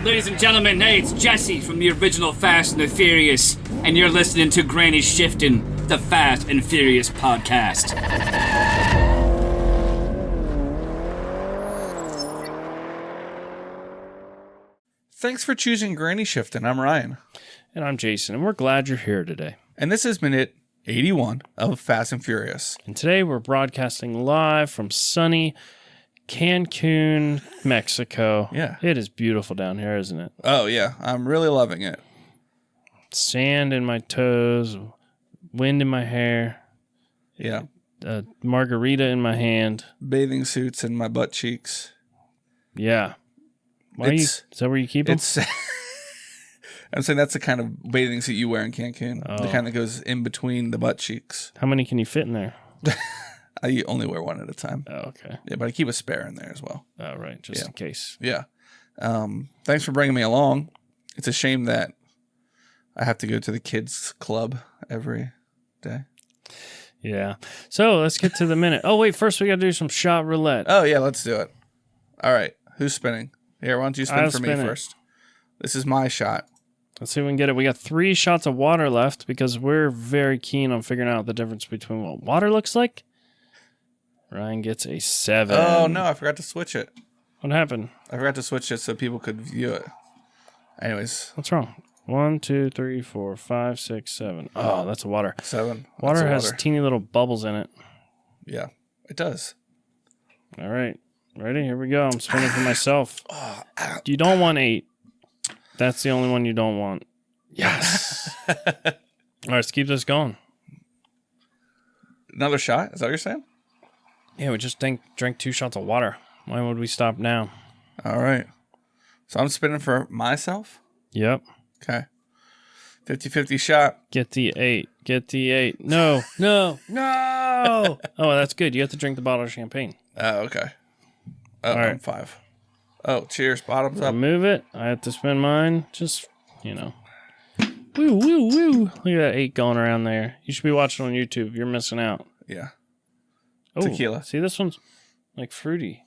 Ladies and gentlemen, hey, it's Jesse from the original Fast and the Furious, and you're listening to Granny Shifting, the Fast and Furious podcast. Thanks for choosing Granny Shifting. I'm Ryan. And I'm Jason, and we're glad you're here today. And this is minute 81 of Fast and Furious. And today we're broadcasting live from sunny Cancun, Mexico. Yeah. It is beautiful down here, isn't it? Oh, yeah. I'm really loving it. Sand in my toes, wind in my hair. Yeah. A margarita in my hand. Bathing suits in my butt cheeks. Yeah. Is that where you keep them? I'm saying that's the kind of bathing suit you wear in Cancun. Oh. The kind that goes in between the butt cheeks. How many can you fit in there? I only wear one at a time. Oh, okay. Yeah, but I keep a spare in there as well. Oh, right. Just in case. Yeah. Thanks for bringing me along. It's a shame that I have to go to the kids' club every day. Yeah. So let's get to the minute. Oh, wait. First, we got to do some shot roulette. Oh, yeah. Let's do it. All right. Who's spinning? Here, why don't you spin I'll for me spin it. first? This is my shot. Let's see if we can get it. We got 3 shots of water left because we're very keen on figuring out the difference between what water looks like. Ryan gets a 7. Oh, no. I forgot to switch it. What happened? I forgot to switch it so people could view it. Anyways. What's wrong? 1, 2, 3, 4, 5, 6, 7. Oh, that's a water. 7. Water has teeny little bubbles in it. Yeah, it does. All right. Ready? Here we go. I'm spinning for myself. You don't want 8. That's the only one you don't want. Yes. All right, let's keep this going. Another shot? Is that what you're saying? Yeah, we just drank 2 shots of water. Why would we stop now? All right. So I'm spinning for myself? Yep. Okay. 50-50 shot. Get the 8. Get the 8. No. No. Oh, that's good. You have to drink the bottle of champagne. Oh, okay. Oh, All right. I'm 5. Oh, cheers. Bottoms up. Remove it. I have to spin mine. Just, Woo, woo, woo. Look at that 8 going around there. You should be watching on YouTube. You're missing out. Yeah. Oh, Tequila. See, this one's like fruity.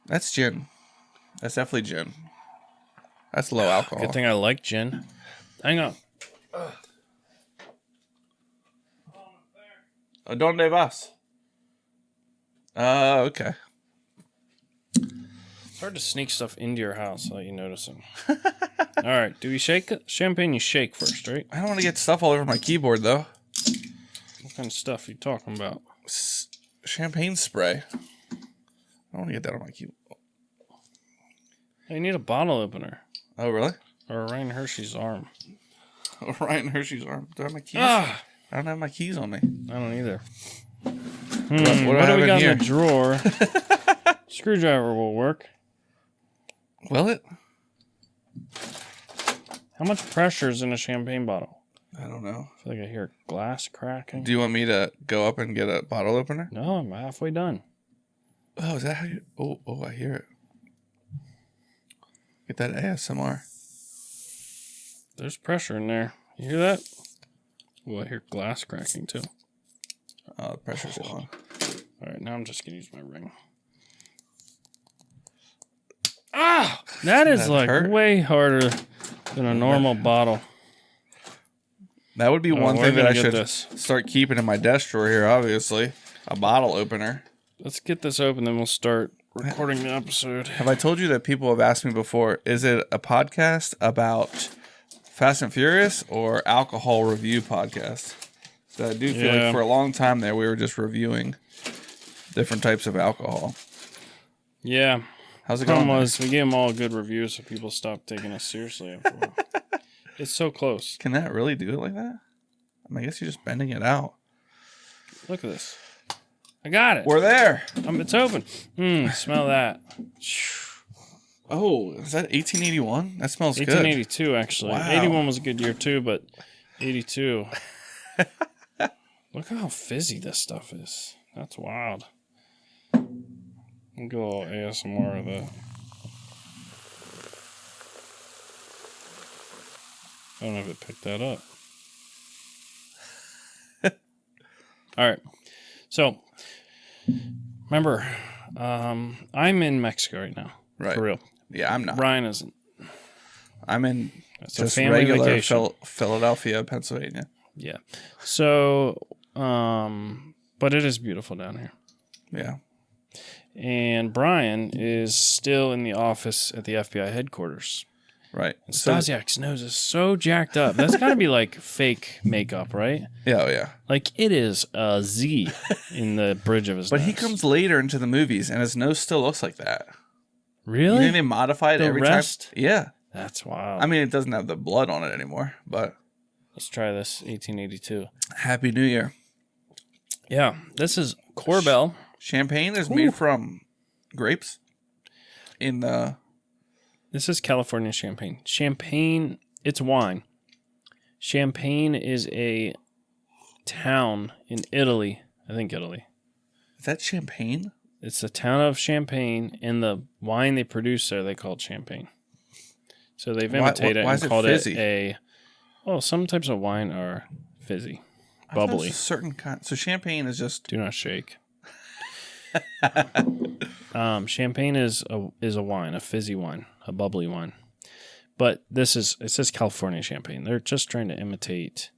That's gin. That's definitely gin. That's low alcohol. Good thing I like gin. Hang on. ¿Dónde vas? Okay. It's hard to sneak stuff into your house without you noticing. All right. Do we shake it? Champagne, you shake first, right? I don't want to get stuff all over my keyboard, though. What kind of stuff are you talking about? Champagne spray. I don't want to get that on my keyboard. Hey, you need a bottle opener. Oh, really? Or Ryan Hershey's arm. Ryan Hershey's arm. Do I have my keys? Ah! I don't have my keys on me. I don't either. What do What I do have we in got here? in the drawer? Screwdriver will work. Will it? How much pressure is in a champagne bottle? I don't know. I feel like I hear glass cracking. Do you want me to go up and get a bottle opener? No, I'm halfway done. Oh, is that how you... Oh, I hear it. Get that ASMR. There's pressure in there. You hear that? Oh, I hear glass cracking too. Oh, the pressure's on. All right, now I'm just going to use my ring. Ah! That is That like hurt? way harder than a normal bottle. That would be one we're thing that gonna I get should this. start keeping in my desk drawer here, obviously. A bottle opener. Let's get this open, then we'll start recording the episode. Have I told you that people have asked me before, is it a podcast about Fast and Furious or alcohol review podcast? So I do feel like for a long time there, we were just reviewing different types of alcohol. Yeah. How's it The going? problem was we gave them all good reviews, so people stopped taking us seriously after a while. It's so close. Can that really do it like that? I guess you're just bending it out. Look at this. I got it. We're there. It's open. Smell that. Oh, is that 1881? That smells good. 1882, actually. Wow. 81 was a good year, too, but 82. Look how fizzy this stuff is. That's wild. I'll get a little ASMR of that. I don't know if it picked that up. All right. So, remember, I'm in Mexico right now. Right. For real. Yeah, I'm not. Ryan isn't. I'm in It's just a family regular vacation. Philadelphia, Pennsylvania. Yeah. So, but it is beautiful down here. Yeah. And Brian is still in the office at the FBI headquarters. Right. And Stasiak's nose is so jacked up. That's got to be like fake makeup, right? Yeah, oh yeah. Like it is a Z in the bridge of his nose. But he comes later into the movies, and his nose still looks like that. Really? You think they modify it The every rest? time? Yeah. That's wild. I mean, it doesn't have the blood on it anymore, but... Let's try this, 1882. Happy New Year. Yeah, this is Corbel. Champagne is made from grapes in the... This is California champagne. Champagne, it's wine. Champagne is a town in Italy. I think Italy. Is that Champagne? It's the town of Champagne, and the wine they produce there, they call it champagne. So they've imitated why it is and it called fizzy? it a... Oh, some types of wine are fizzy, bubbly. A certain kind. So champagne is just... Do not shake. Champagne is a wine, a fizzy wine, a bubbly wine. But it says California champagne. They're just trying to imitate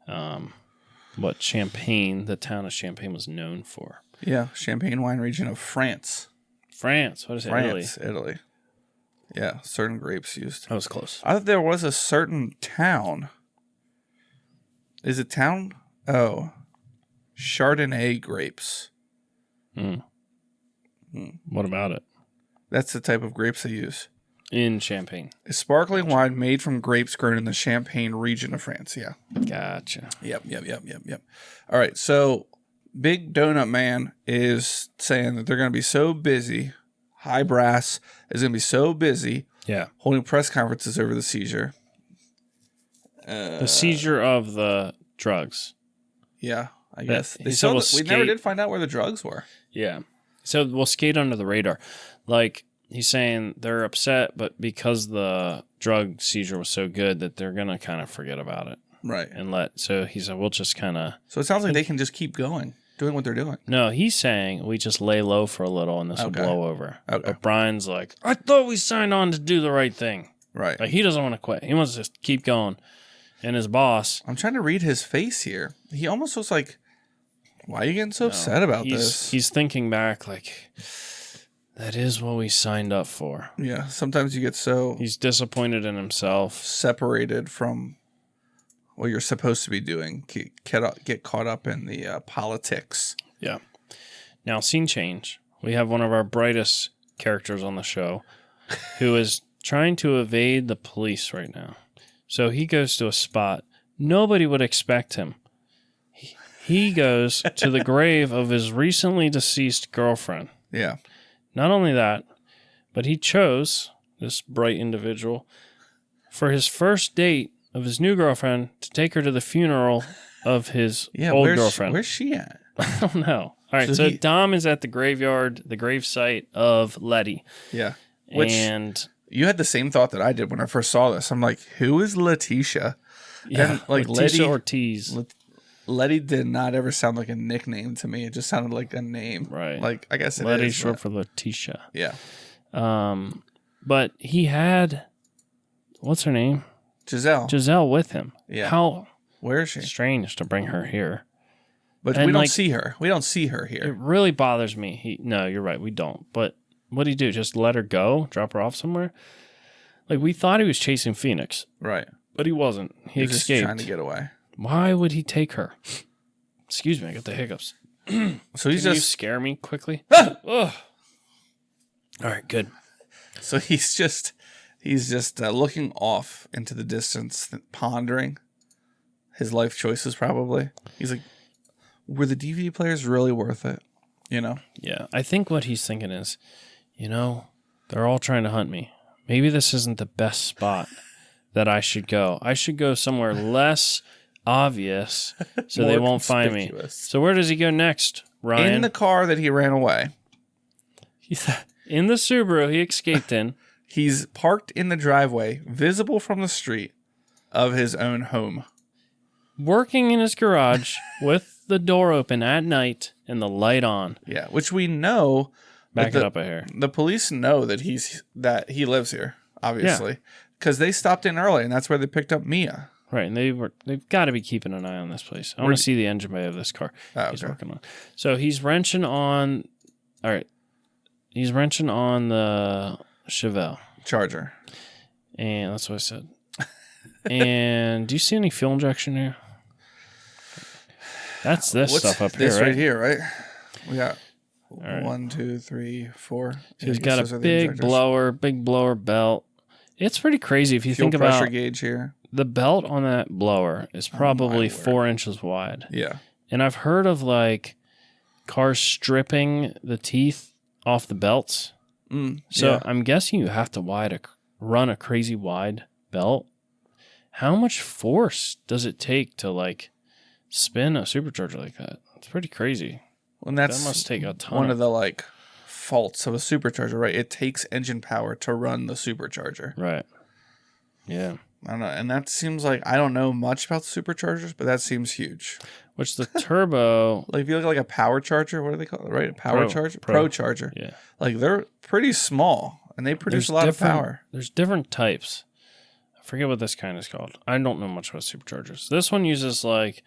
what Champagne, the town of Champagne, was known for. Yeah, Champagne wine region of France. France. What is it? Italy. Yeah, certain grapes used. That was close. I thought there was a certain town. Is it town? Oh. Chardonnay grapes. What about it? That's the type of grapes they use. In Champagne. A sparkling wine made from grapes grown in the Champagne region of France. Yeah. Gotcha. Yep. All right, so Big Donut Man is saying that they're going to be so busy. High Brass is going to be so busy. Yeah. Holding press conferences over the seizure. The seizure of the drugs. Yeah, I guess. He said we'll We never did find out where the drugs were. Yeah. So we'll skate under the radar. Like, he's saying they're upset, but because the drug seizure was so good that they're going to kind of forget about it. Right. So he said, we'll just kind of... So it sounds like they can just keep going, doing what they're doing. No, he's saying we just lay low for a little and this will blow over. Okay. But Brian's like, I thought we signed on to do the right thing. Right. Like, he doesn't want to quit. He wants to just keep going. And his boss... I'm trying to read his face here. He almost looks like, why are you getting so upset about this? He's thinking back like, that is what we signed up for. Yeah, sometimes you get so... He's disappointed in himself. Separated from what you're supposed to be doing. Get caught up in the politics. Yeah. Now, scene change. We have one of our brightest characters on the show who is trying to evade the police right now. So he goes to a spot. Nobody would expect him. He goes to the grave of his recently deceased girlfriend. Yeah. Not only that, but he chose, this bright individual, for his first date of his new girlfriend to take her to the funeral of his old girlfriend. Where's she at? I don't know. All right, so Dom is at the graveyard, the gravesite of Letty. Yeah. And you had the same thought that I did when I first saw this. I'm like, who is Letitia? Yeah, and like Letitia Ortiz. Letty did not ever sound like a nickname to me. It just sounded like a name. Right. Like, I guess it Letty's is. short for Letitia. Yeah. But he had, what's her name? Giselle with him. Yeah. How Where is she? strange to bring her here. But And we don't like, see her. We don't see her here. It really bothers me. No, you're right. We don't. But what do you do? Just let her go? Drop her off somewhere? Like, we thought he was chasing Phoenix. Right. But he wasn't. He was escaped. Just trying to get away. Why would he take her? Excuse me, I got the hiccups. So he's Can you just scare me quickly? Ugh. All right, good. So he's just looking off into the distance, pondering his life choices. Probably he's like, were the DVD players really worth it? You know? Yeah, I think what he's thinking is, they're all trying to hunt me. Maybe this isn't the best spot that I should go. I should go somewhere less obvious so they won't find me. So where does he go next, Ryan? In the car that he ran away. In the Subaru he escaped in. He's parked in the driveway, visible from the street of his own home. Working in his garage with the door open at night and the light on. Yeah, which we know Back it up a hair. The police know that he lives here, obviously, because they stopped in early, and that's where they picked up Mia. Right, and they've got to be keeping an eye on this place. I want to see the engine bay of this car he's working on. So he's wrenching on. All right, he's wrenching on the Chevelle Charger, and that's what I said. And do you see any fuel injection here? That's this stuff up here, this right? here, right? We got 1, 2, 3, 4. So he's got a big blower belt. It's pretty crazy if you think about pressure gauge here. The belt on that blower is probably 4 inches wide. Yeah. And I've heard of like cars stripping the teeth off the belts. So I'm guessing you have to run a crazy wide belt. How much force does it take to like spin a supercharger like that? It's pretty crazy. Well, that must take a ton. One of the like faults of a supercharger, right? It takes engine power to run the supercharger. Right. Yeah. I don't know. And that seems like, I don't know much about superchargers, but that seems huge. Which the turbo... Like if you look at like a power charger, what do they call it, right? A power charger? Pro charger. Yeah. Like they're pretty small and they produce a lot of power. There's different types. I forget what this kind is called. I don't know much about superchargers. This one uses like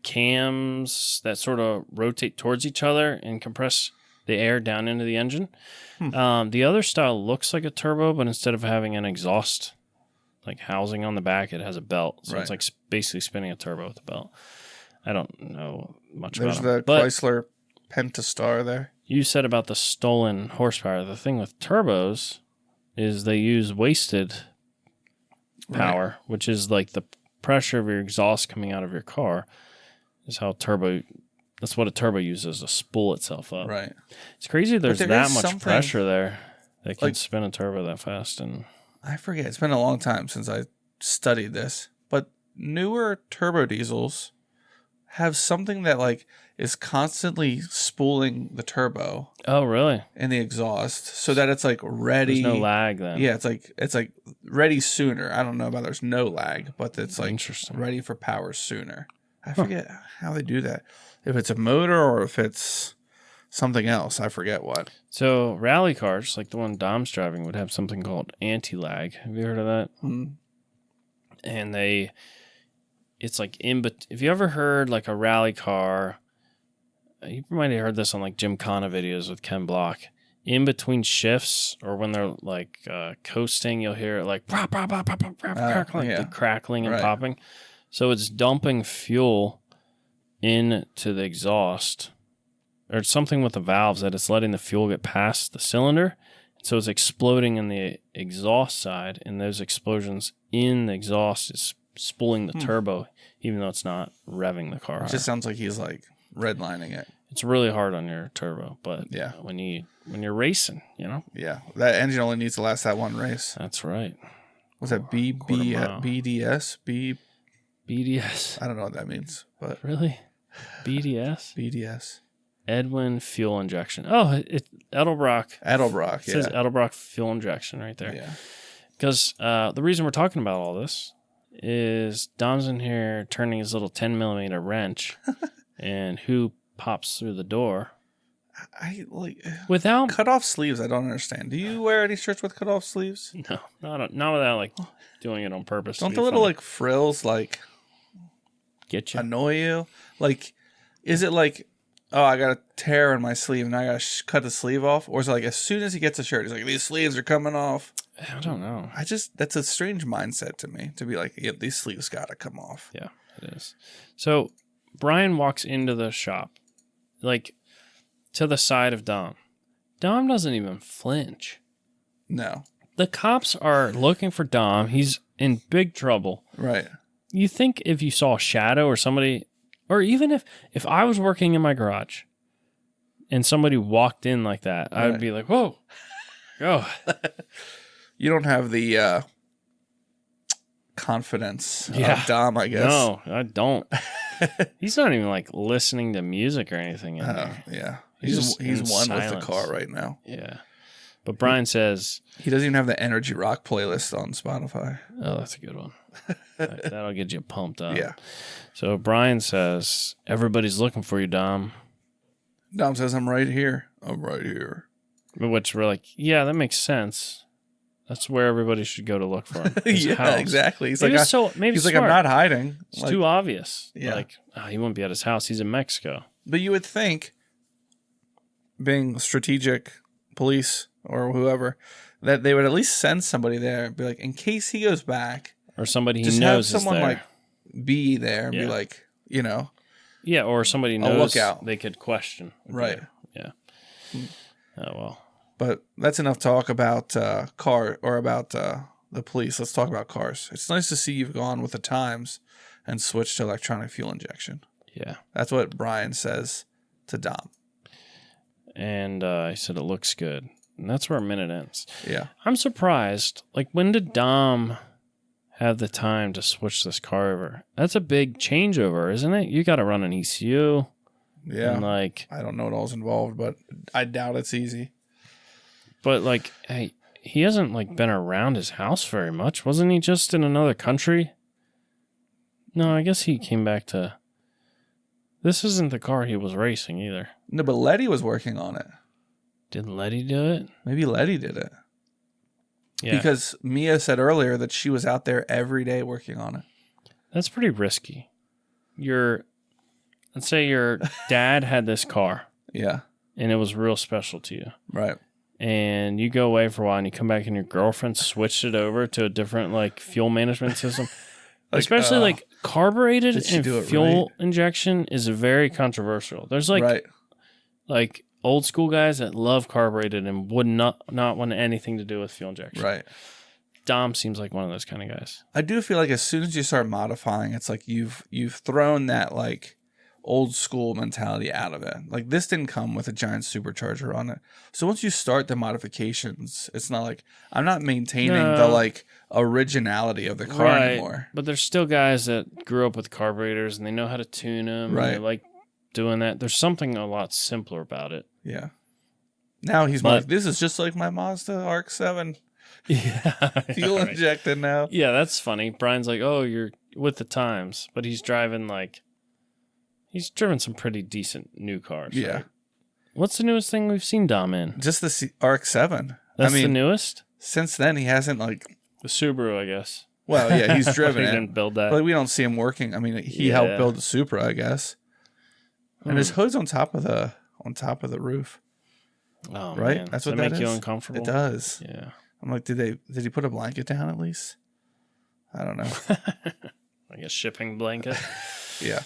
cams that sort of rotate towards each other and compress the air down into the engine. The other style looks like a turbo, but instead of having an exhaust like housing on the back, it has a belt. So it's like basically spinning a turbo with a belt. I don't know much about it. There's the Chrysler Pentastar there. You said about the stolen horsepower. The thing with turbos is they use wasted power, which is like the pressure of your exhaust coming out of your car is how that's what a turbo uses to spool itself up. Right. It's crazy there's that much pressure there that can spin a turbo that fast. And I forget. It's been a long time since I studied this, but newer turbo diesels have something that like is constantly spooling the turbo. Oh, really? And the exhaust so that it's like ready. There's no lag then. Yeah, it's like ready sooner. I don't know about there's no lag, but it's like ready for power sooner. I forget how they do that. If it's a motor or if it's something else, I forget what. So rally cars, like the one Dom's driving, would have something called anti-lag. Have you heard of that? And it's like if you ever heard like a rally car, you might have heard this on like Gymkhana videos with Ken Block. In between shifts or when they're like coasting, you'll hear it like the crackling and popping. So it's dumping fuel into the exhaust or something with the valves that it's letting the fuel get past the cylinder. So it's exploding in the exhaust side, and those explosions in the exhaust is spooling the turbo, even though it's not revving the car. It just sounds like he's like redlining it. It's really hard on your turbo, but when you're racing, you know. Yeah, that engine only needs to last that one race. That's right. Was that BDS? BDS. I don't know what that means, but really, BDS. BDS. Edwin fuel injection. Oh, it's Edelbrock. Edelbrock. It says Edelbrock fuel injection right there. Yeah. Because the reason we're talking about all this is Dom's in here turning his little 10mm wrench, and who pops through the door? I like without cut off sleeves. I don't understand. Do you wear any shirts with cut off sleeves? No, not without like doing it on purpose. Don't the little like frills like get you annoy you? Like, is it like, oh, I got a tear in my sleeve and I got to cut the sleeve off, or is it like as soon as he gets a shirt, he's like, these sleeves are coming off? I don't know. That's a strange mindset to me to be like, yeah, these sleeves got to come off. Yeah, it is. So Brian walks into the shop, like to the side of Dom. Dom doesn't even flinch. No. The cops are looking for Dom. He's in big trouble. Right. You think if you saw a shadow or somebody, or even if I was working in my garage and somebody walked in like that, I would be like, whoa. Oh. You don't have the confidence of Dom, I guess. No, I don't. He's not even like listening to music or anything in there. Yeah. He's one with the car right now. Yeah. But Brian says... He doesn't even have the Energy Rock playlist on Spotify. Oh, that's a good one. That'll get you pumped up. Yeah. So Brian says, everybody's looking for you, Dom. Dom says, I'm right here. I'm right here. Which we're like, yeah, that makes sense. That's where everybody should go to look for him. His house. Exactly. He's maybe like, maybe I'm not hiding. It's too obvious. Yeah. Like, he wouldn't be at his house. He's in Mexico. But you would think, being strategic police or whoever, that they would at least send somebody there and be like, in case he goes back. Or somebody he just knows have someone is there. like be there and be like, you know. Yeah, or somebody knows look out. they could question. Right. Yeah. Oh, well. But that's enough talk about the police. Let's talk about cars. It's nice to see you've gone with the times and switched to electronic fuel injection. Yeah. That's what Brian says to Dom. And he said it looks good. And that's where a minute ends. Yeah. I'm surprised. Like, when did Dom have the time to switch this car over? That's a big changeover, isn't it? You got to run an ECU. Yeah. And like, I don't know what all's involved, but I doubt it's easy. But like, hey, he hasn't like been around his house very much. Wasn't he just in another country? No, I guess he came back to... This isn't the car he was racing either. No, but Letty was working on it. Did Letty do it? Maybe Letty did it. Yeah. Because Mia said earlier that she was out there every day working on it. That's pretty risky. Let's say your dad had this car. Yeah. And it was real special to you. Right. And you go away for a while and you come back and your girlfriend switched it over to a different like fuel management system. Especially like carbureted and fuel injection is very controversial. There's like old school guys that love carbureted and would not want anything to do with fuel injection. Right. Dom seems like one of those kind of guys. I do feel like as soon as you start modifying, it's like you've thrown that like old school mentality out of it. Like this didn't come with a giant supercharger on it. So once you start the modifications, it's not like I'm not maintaining the like originality of the car anymore. But there's still guys that grew up with carburetors and they know how to tune them. Right. And they like doing that. There's something a lot simpler about it. Yeah. Now he's like, this is just like my Mazda RX-7. Yeah. Fuel injected now. Yeah, that's funny. Brian's like, oh, you're with the times. But he's driving like... He's driven some pretty decent new cars. Yeah. Right? What's the newest thing we've seen Dom in? Just the RX-7. That's the newest? Since then, he hasn't like... The Subaru, I guess. Well, yeah, he's driven it. He didn't build that. But we don't see him working. I mean, he helped build the Supra, I guess. And his hood's on top of the roof. Oh, right? Man. That's Does what that that make you is? uncomfortable? It does. Yeah. I'm like, did he put a blanket down at least? I don't know. Like a shipping blanket? Yeah.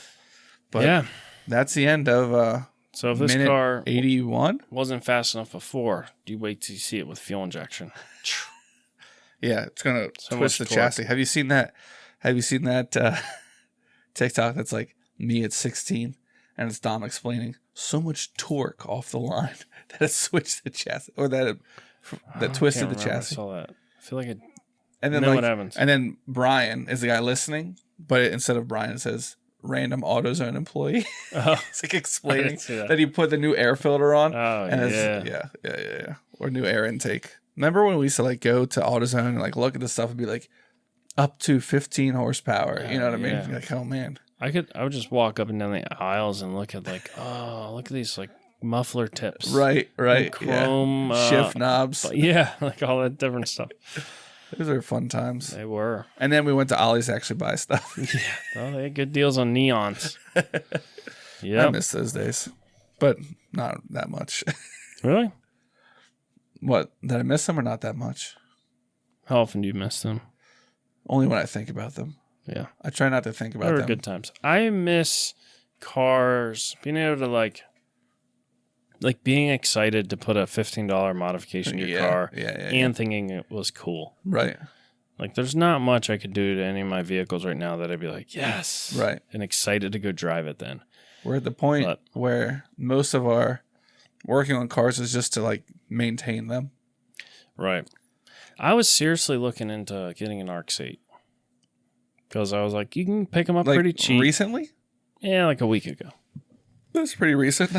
But yeah. That's the end of so if this car 81 wasn't fast enough before, do you wait till you see it with fuel injection? Yeah, it's gonna So twist the much torque. chassis. Have you seen that TikTok that's like me at 16 and it's Dom explaining so much torque off the line that it switched the chassis or that twisted the chassis. I saw that. I feel like it. And then like, what happens? And then Brian is the guy listening, but instead of Brian, it says random AutoZone employee. Oh, it's like explaining that. that he put the new air filter on. Oh, and yeah. Or new air intake. Remember when we used to like go to AutoZone and like look at the stuff and be like up to 15 horsepower? You know what I mean? Yeah. You're like, oh man. I would just walk up and down the aisles and look at like, oh, look at these like muffler tips. Right. And chrome. Shift knobs. Yeah, like all that different stuff. Those are fun times. They were. And then we went to Ollie's to actually buy stuff. Yeah. Oh, they had good deals on neons. Yeah. I miss those days. But not that much. Really? What? Did I miss them or not that much? How often do you miss them? Only when I think about them. Yeah. I try not to think about They were them. good times. I miss cars, being able to like being excited to put a $15 modification in your car and thinking it was cool. Right. Like there's not much I could do to any of my vehicles right now that I'd be like, yes. Right. And excited to go drive it then. We're at the point where most of our working on cars is just to like maintain them. Right. I was seriously looking into getting an RX-8 because I was like, you can pick them up like pretty cheap. Recently? Yeah, like a week ago. That's pretty recent.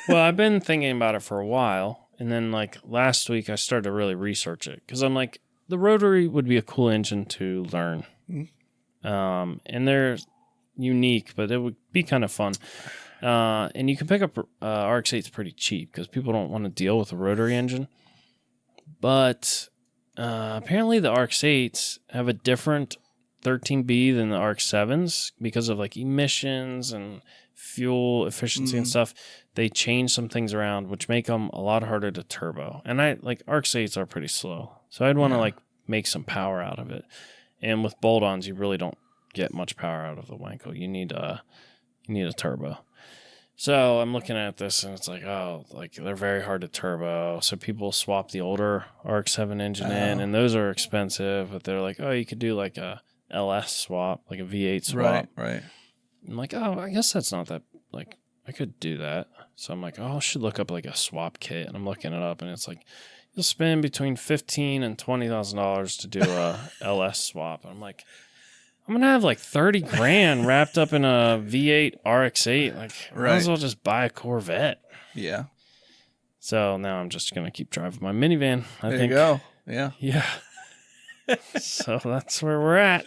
Well, I've been thinking about it for a while. And then like last week, I started to really research it because I'm like, the rotary would be a cool engine to learn. Mm-hmm. And they're unique, but it would be kind of fun. And you can pick up RX-8s pretty cheap because people don't want to deal with a rotary engine. But apparently the RX-8s have a different 13B than the RX-7s because of like emissions and fuel efficiency and stuff. They change some things around which make them a lot harder to turbo. And I like RX-8s are pretty slow. So I'd want to like make some power out of it. And with bolt-ons, you really don't get much power out of the Wanko. You need a turbo. So I'm looking at this and it's like, oh, like they're very hard to turbo. So people swap the older RX-7 engine in, and those are expensive. But they're like, oh, you could do like a LS swap, like a V8 swap. Right. I'm like, oh, I guess that's not that, like, I could do that. So I'm like, oh, I should look up like a swap kit. And I'm looking it up and it's like, you'll spend between $15,000 and $20,000 to do a LS swap. And I'm like, I'm going to have like 30 grand wrapped up in a V8 RX-8. Like, might as well just buy a Corvette. Yeah. So now I'm just going to keep driving my minivan. I think. You go. Yeah. Yeah. So that's where we're at.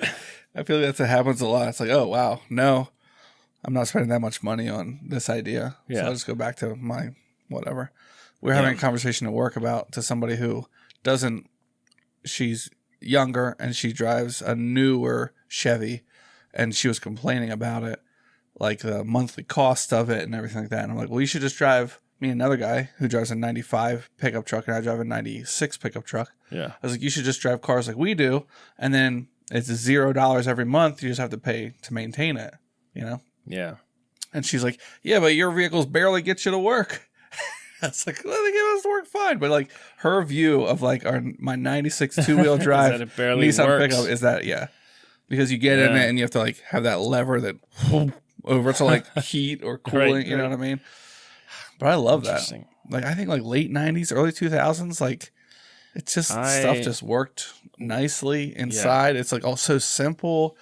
I feel like that's what happens a lot. It's like, oh, wow, no, I'm not spending that much money on this idea. Yeah. So I'll just go back to my whatever. We're having a conversation at work to somebody who doesn't, she's younger and she drives a newer Chevy and she was complaining about it, like the monthly cost of it and everything like that. And I'm like, well, you should just drive me and another guy who drives a 95 pickup truck and I drive a 96 pickup truck. Yeah. I was like, you should just drive cars like we do. And then it's $0 every month. You just have to pay to maintain it, you know? Yeah. And she's like, yeah, but your vehicles barely get you to work. I was like, well, they get us to work fine. But like her view of like my 96 two-wheel drive Nissan works. pickup is that, because you get in it and you have to like have that lever that over to like heat or cooling, you know what I mean? But I love that. Like I think like late 90s, early 2000s, like it's just stuff just worked nicely inside. It's like all so simple.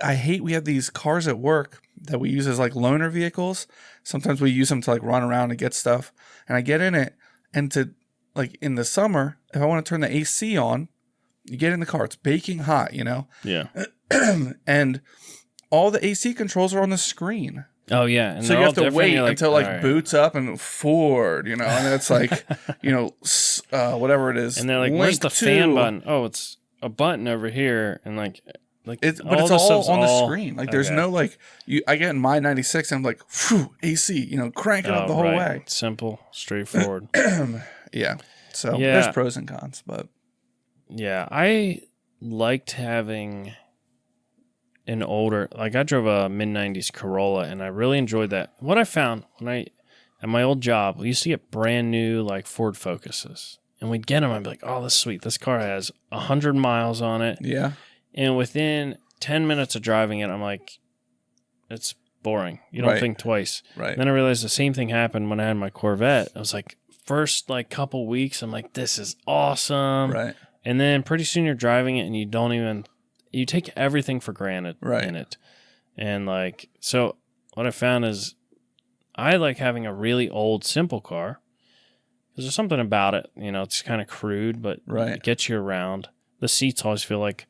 I hate we have these cars at work that we use as like loaner vehicles. Sometimes we use them to like run around and get stuff. And I get in it and to like in the summer, if I want to turn the AC on, you get in the car, it's baking hot, you know? Yeah. And all the AC controls are on the screen. Oh yeah, and so you have to wait until like right. boots up and forward, you know, and it's like, you know, whatever it is. And they're like, "Where's the fan button?" Oh, it's a button over here, and like it's all on the screen. Like there's no like I get in my 96 and I'm like, phew, AC, you know, crank it up the whole way. Simple, straightforward. Yeah. So there's pros and cons, but yeah, I liked having an older, like I drove a mid-90s Corolla and I really enjoyed that. What I found at my old job, we used to get brand new like Ford Focuses and we'd get them. I'd be like, oh, that's sweet. This car has 100 miles on it. Yeah. And within 10 minutes of driving it, I'm like, it's boring. You don't think twice. Right. And then I realized the same thing happened when I had my Corvette. I was like, first like couple weeks, I'm like, this is awesome. Right. And then pretty soon you're driving it and you take everything for granted in it. And like, so what I found is I like having a really old, simple car because there's something about it, you know, it's kind of crude, but it gets you around. The seats always feel like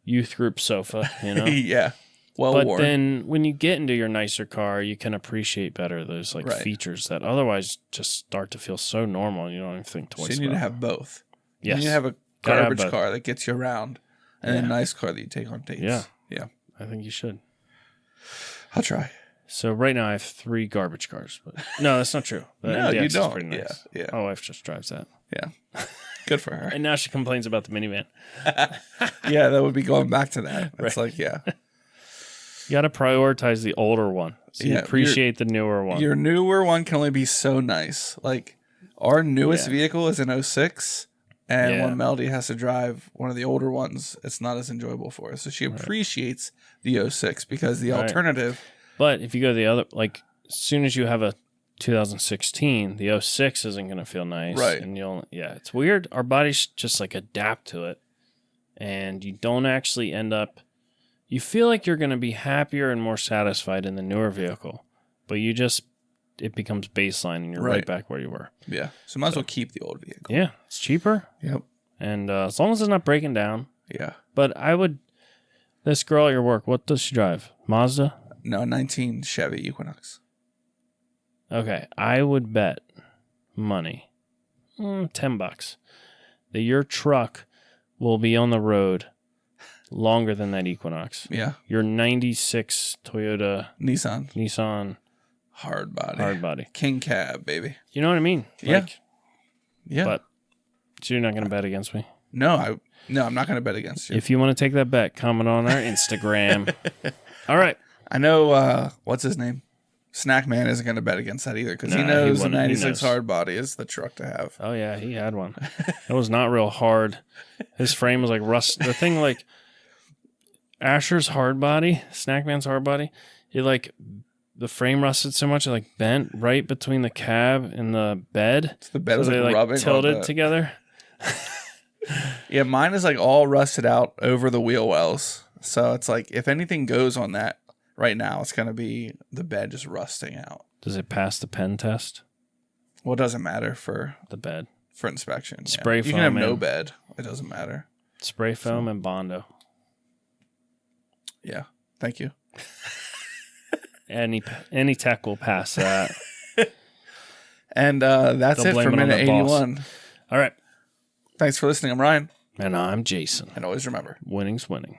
youth group sofa, you know? Yeah. But then when you get into your nicer car, you can appreciate better those like features that otherwise just start to feel so normal and you don't even think twice about it. So you need to have both. Yes. You need to have a garbage car that gets you around. And a nice car that you take on dates. Yeah. Yeah. I think you should. I'll try. So right now I have 3 garbage cars. But no, that's not true. The no, MDX you don't. Is pretty nice. Yeah. My wife just drives that. Yeah. Good for her. And now she complains about the minivan. Yeah, that would be going back to that. It's like, yeah. You got to prioritize the older one. So you appreciate the newer one. Your newer one can only be so nice. Like our newest vehicle is an 06. And when Melody has to drive one of the older ones, it's not as enjoyable for her. So she appreciates the 06 because the alternative. But if you go the other, like as soon as you have a 2016, the 06 isn't going to feel nice. Right. And it's weird. Our bodies just like adapt to it. And you don't actually end up, you feel like you're going to be happier and more satisfied in the newer vehicle. But it becomes baseline and you're right back where you were. Yeah. So might as well keep the old vehicle. Yeah. It's cheaper. Yep. And as long as it's not breaking down. Yeah. But this girl at your work, what does she drive? Mazda? No, 19 Chevy Equinox. Okay, I would bet money, $10, that your truck will be on the road longer than that Equinox. Yeah. Your 96 Toyota Nissan. hard Hard body. King cab, baby. You know what I mean? Yeah. Yeah. But so you're not going to bet against me? No, I'm not going to bet against you. If you want to take that bet, comment on our Instagram. All right. I know, what's his name? Snackman isn't going to bet against that either because he knows the 96 hard body is the truck to have. Oh, yeah, he had one. It was not real hard. His frame was like rust. The thing, like, Asher's hard body, Snackman's hard body, it like, the frame rusted so much it like bent right between the cab and the bed. So the bed was they like rubbing tilted together. Yeah, mine is like all rusted out over the wheel wells. So it's like if anything goes on that right now, it's going to be the bed just rusting out. Does it pass the pen test? Well, it doesn't matter for the bed. For inspection. Spray foam. You can have no bed. It doesn't matter. Spray foam and Bondo. Yeah. Thank you. Any tech will pass that. And that's it for minute 81. All right. Thanks for listening. I'm Ryan. And I'm Jason. And always remember, winning's winning.